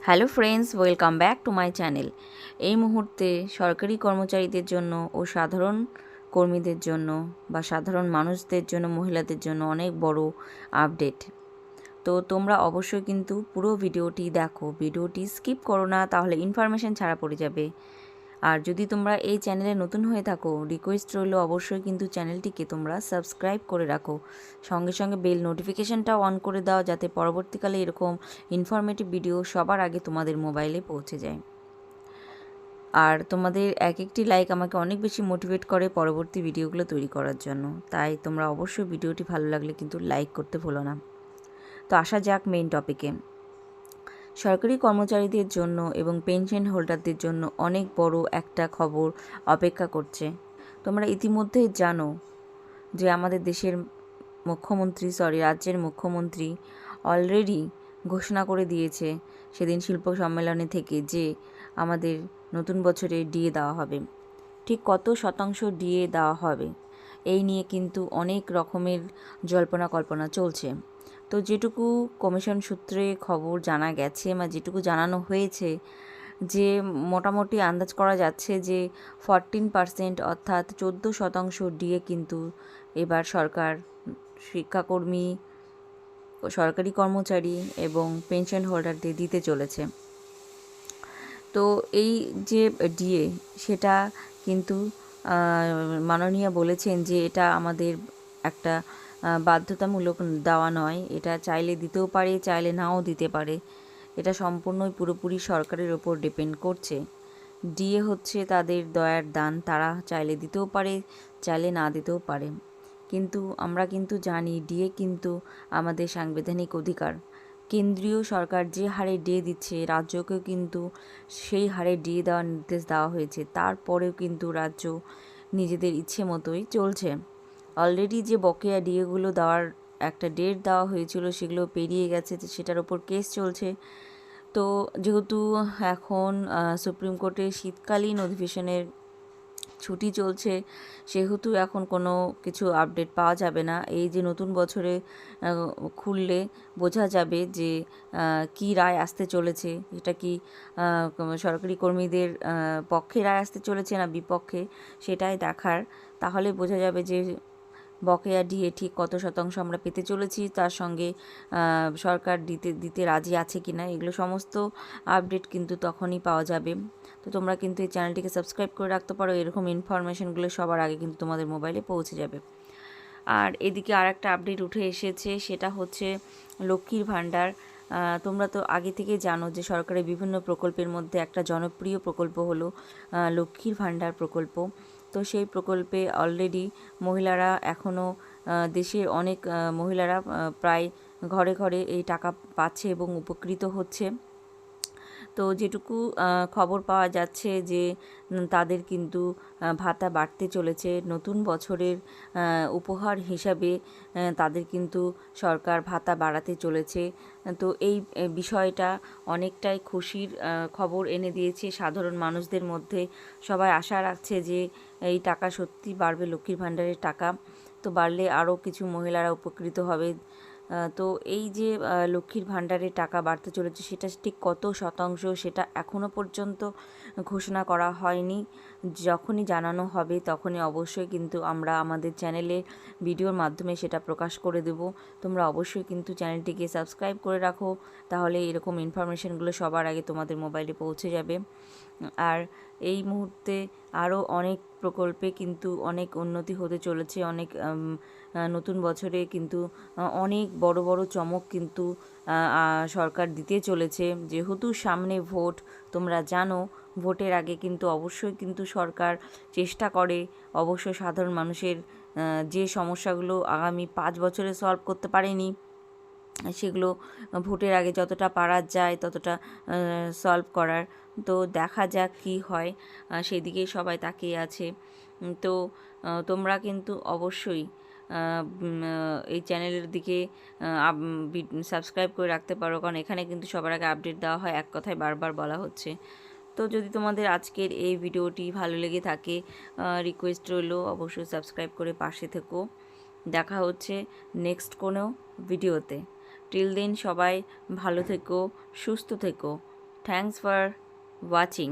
Hello friends, welcome back to my channel. এই মুহূর্তে সরকারি কর্মচারীদের জন্য ও সাধারণ কর্মীদের জন্য বা সাধারণ মানুষদের জন্য, মহিলাদের জন্য অনেক বড় আপডেট। তো তোমরা অবশ্যই কিন্তু পুরো ভিডিওটি দেখো, ভিডিওটি স্কিপ করো না, তাহলে ইনফরমেশন ছাড়া পড়ে যাবে। আর যদি তোমরা এই চ্যানেলে নতুন হয়ে থাকো, রিকোয়েস্ট রইল অবশ্যই কিন্তু চ্যানেলটিকে তোমরা সাবস্ক্রাইব করে রাখো, সঙ্গে সঙ্গে বেল নোটিফিকেশানটাও অন করে দাও, যাতে পরবর্তীকালে এরকম ইনফরমেটিভ ভিডিও সবার আগে তোমাদের মোবাইলে পৌঁছে যায়। আর তোমাদের এক একটি লাইক আমাকে অনেক বেশি মোটিভেট করে পরবর্তী ভিডিওগুলো তৈরি করার জন্য, তাই তোমরা অবশ্যই ভিডিওটি ভালো লাগলে কিন্তু লাইক করতে ভুলো না। তো আসা যাক মেইন টপিকে। সরকারি কর্মচারীদের জন্য এবং পেনশন হোল্ডারদের জন্য অনেক বড় একটা খবর অপেক্ষা করছে। তোমরা ইতিমধ্যেই জানো যে আমাদের দেশের রাজ্যের মুখ্যমন্ত্রী অলরেডি ঘোষণা করে দিয়েছে সেদিন শিল্প সম্মেলনে থেকে, যে আমাদের নতুন বছরে ডিএ দেওয়া হবে। ঠিক কত শতাংশ ডিএ দেওয়া হবে এই নিয়ে কিন্তু অনেক রকমের জল্পনা কল্পনা চলছে। তো যেটুকু কমিশন সূত্রে খবর জানা গেছে বা যেটুকু জানানো হয়েছে, যে মোটামুটি আন্দাজ করা যাচ্ছে যে 14% অর্থাৎ 14% ডিএ কিন্তু এবার সরকার শিক্ষাকর্মী, সরকারি কর্মচারী এবং পেনশন হোল্ডারদের দিতে চলেছে। তো এই যে ডিএ, সেটা কিন্তু মাননীয়া বলেছেন যে এটা আমাদের একটা বাধ্যতামূলক দেওয়া নয়, এটা চাইলে দিতেও পারে, চাইলে নাও দিতে পারে। এটা সম্পূর্ণই পুরোপুরি সরকারের ওপর ডিপেন্ড করছে। ডিএ হচ্ছে তাদের দয়ার দান, তারা চাইলে দিতেও পারে, চাইলে না দিতেও পারে। কিন্তু আমরা কিন্তু জানি ডিএ কিন্তু আমাদের সাংবিধানিক অধিকার। কেন্দ্রীয় সরকার যে হারে ডিএ দিচ্ছে, রাজ্যকেও কিন্তু সেই হারে ডিএ দেওয়ার নির্দেশ দেওয়া হয়েছে। তারপরেও কিন্তু রাজ্য নিজেদের ইচ্ছে মতোই চলছে। অলরেডি যে বকেয়া ডিএগুলো দেওয়ার একটা ডেট দেওয়া হয়েছিল, সেগুলো পেরিয়ে গেছে, সেটার ওপর কেস চলছে। তো যেহেতু এখন সুপ্রিম কোর্টে শীতকালীন অধিবেশনের ছুটি চলছে, সেহেতু এখন কোনো কিছু আপডেট পাওয়া যাবে না। এই যে নতুন বছরে খুললে বোঝা যাবে যে কি রায় আসতে চলেছে, এটা কি সরকারি কর্মীদের পক্ষে রায় আসতে চলেছে না বিপক্ষে, সেটাই দেখার। তাহলে বোঝা যাবে যে বকেয়া ডিএ ঠিক কত শতাংশ আমরা পেতে চলেছি, তার সঙ্গে সরকার দিতে রাজি আছে কি না, এগুলো সমস্ত আপডেট কিন্তু তখনই পাওয়া যাবে। তো তোমরা কিন্তু এই চ্যানেলটিকে সাবস্ক্রাইব করে রাখতে পারো, এরকম ইনফরমেশনগুলো সবার আগে কিন্তু তোমাদের মোবাইলে পৌঁছে যাবে। আর এদিকে আর একটা আপডেট উঠে এসেছে, সেটা হচ্ছে লক্ষ্মীর ভাণ্ডার। তোমরা তো আগে থেকে জানো যে সরকারের বিভিন্ন প্রকল্পের মধ্যে একটা জনপ্রিয় প্রকল্প হলো লক্ষ্মীর ভাণ্ডার প্রকল্প। তো সেই প্রকল্পে অলরেডি মহিলারা এখনও, দেশের অনেক মহিলারা প্রায় ঘরে ঘরে এই টাকা পাচ্ছে এবং উপকৃত হচ্ছে। তো যেটুকু খবর পাওয়া যাচ্ছে যে তাদের কিন্তু ভাতা বাড়তে চলেছে নতুন বছরের উপহার হিসাবে, তাদের কিন্তু সরকার ভাতা বাড়াতে চলেছে। তো এই বিষয়টা অনেকটাই খুশির খবর এনে দিয়েছে সাধারণ মানুষদের মধ্যে। সবাই আশা রাখছে যে এই টাকা সত্যি বাড়বে, লক্ষ্মীর ভাণ্ডারের টাকা তো বাড়লে আরও কিছু মহিলারা উপকৃত হবে। তো এই যে লক্ষ্মীর ভাণ্ডারের টাকা বাড়তে চলেছে, সেটা ঠিক কত শতাংশ সেটা এখনও পর্যন্ত ঘোষণা করা হয়নি। যখনই জানানো হবে তখনই অবশ্যই কিন্তু আমরা আমাদের চ্যানেলে ভিডিওর মাধ্যমে সেটা প্রকাশ করে দেব। তোমরা অবশ্যই কিন্তু চ্যানেলটিকে সাবস্ক্রাইব করে রাখো, তাহলে এরকম ইনফরমেশনগুলো সবার আগে তোমাদের মোবাইলে পৌঁছে যাবে। আর এই মুহূর্তে আরও অনেক প্রকল্পে কিন্তু অনেক উন্নতি হতে চলেছে। অনেক নতুন বছরে কিন্তু অনেক বড় বড় চমক কিন্তু সরকার দিতে চলেছে। যেহেতু সামনে ভোট, তোমরা জানো ভোটের আগে কিন্তু অবশ্যই কিন্তু সরকার চেষ্টা করে অবশ্যই সাধারণ মানুষের যে সমস্যাগুলো আগামী 5 বছরে সলভ করতে পারেনি, সেগুলো ভোটের আগে যতটা পারা যায় ততটা সলভ করার। তো দেখা যাক কী হয়, সেদিকেই সবাই তাকিয়ে আছে। তো তোমরা কিন্তু অবশ্যই এই চ্যানেলের দিকে সাবস্ক্রাইব করে রাখতে পারো, কারণ এখানে কিন্তু সবার আগে আপডেট দেওয়া হয়, এক কথায় বারবার বলা হচ্ছে। তো যদি তোমাদের আজকের এই ভিডিওটি ভালো লেগে থাকে, রিকোয়েস্ট রইল অবশ্যই সাবস্ক্রাইব করে পাশে থেকো। দেখা হচ্ছে নেক্সট কোনো ভিডিওতে। টিল দেন সবাই ভালো থেকো, সুস্থ থেকো। Thanks for watching.